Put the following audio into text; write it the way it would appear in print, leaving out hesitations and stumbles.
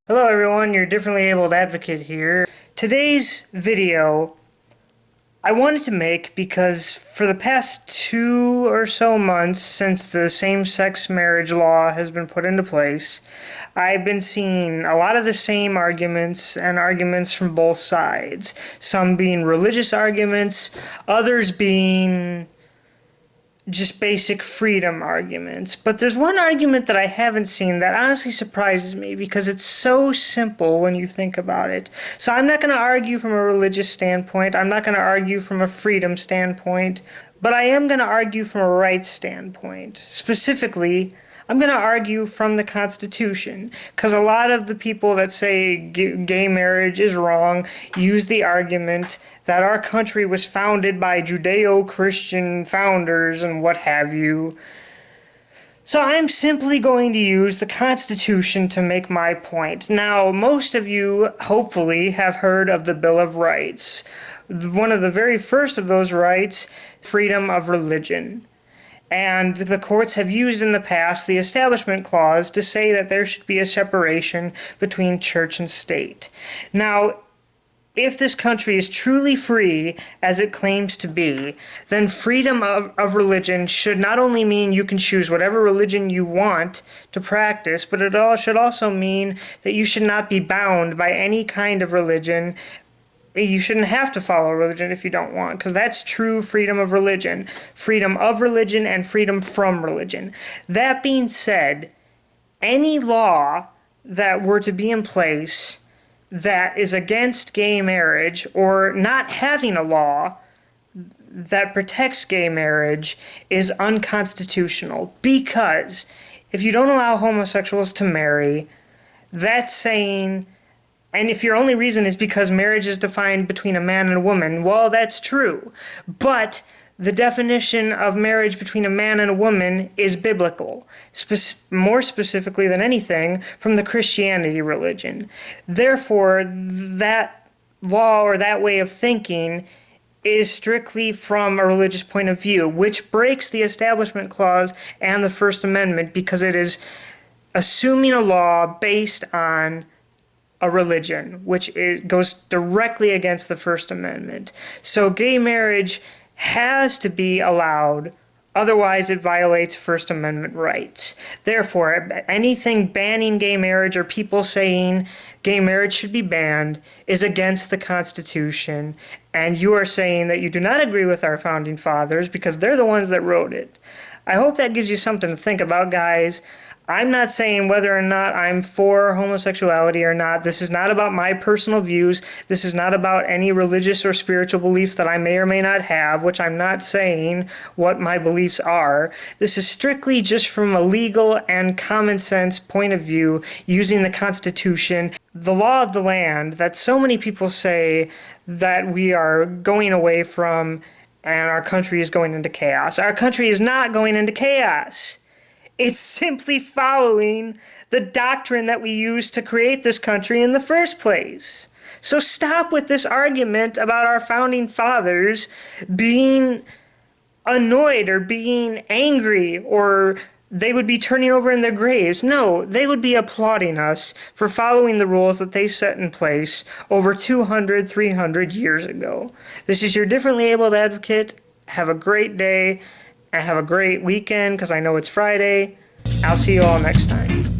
Hello everyone, your differently abled advocate here. Today's video I wanted to make because for the past 2 or so months since the same-sex marriage law has been put into place, I've been seeing a lot of the same arguments and arguments from both sides. Some being religious arguments, others being just basic freedom arguments. But there's one argument that I haven't seen that honestly surprises me because it's so simple when you think about it. So I'm not going to argue from a religious standpoint. I'm not going to argue from a freedom standpoint. But I am going to argue from a rights standpoint. Specifically, I'm going to argue from the Constitution, because a lot of the people that say gay marriage is wrong use the argument that our country was founded by Judeo-Christian founders and what have you. So I'm simply going to use the Constitution to make my point. Now, most of you hopefully have heard of the Bill of Rights. One of the very first of those rights, freedom of religion. And the courts have used in the past the Establishment Clause to say that there should be a separation between church and state. Now, if this country is truly free, as it claims to be, then freedom of religion should not only mean you can choose whatever religion you want to practice, but it should also mean that you should not be bound by any kind of religion. You shouldn't have to follow religion if you don't want, because that's true freedom of religion. Freedom of religion and freedom from religion. That being said, any law that were to be in place that is against gay marriage, or not having a law that protects gay marriage, is unconstitutional. Because if you don't allow homosexuals to marry, that's saying... And if your only reason is because marriage is defined between a man and a woman, well, that's true. But the definition of marriage between a man and a woman is biblical, more specifically than anything from the Christianity religion. Therefore, that law or that way of thinking is strictly from a religious point of view, which breaks the Establishment Clause and the First Amendment because it is assuming a law based on a religion, which goes directly against the First Amendment. So gay marriage has to be allowed, otherwise it violates First Amendment rights. Therefore, anything banning gay marriage or people saying gay marriage should be banned is against the Constitution, and you are saying that you do not agree with our founding fathers because they're the ones that wrote it. I hope that gives you something to think about, guys. I'm not saying whether or not I'm for homosexuality or not. This is not about my personal views. This is not about any religious or spiritual beliefs that I may or may not have, which I'm not saying what my beliefs are. This is strictly just from a legal and common sense point of view, using the Constitution, the law of the land that so many people say that we are going away from and our country is going into chaos. Our country is not going into chaos. It's simply following the doctrine that we used to create this country in the first place. So stop with this argument about our founding fathers being annoyed or being angry or they would be turning over in their graves. No, they would be applauding us for following the rules that they set in place over 200, 300 years ago. This is your differently abled advocate. Have a great day. And have a great weekend, because I know it's Friday. I'll see you all next time.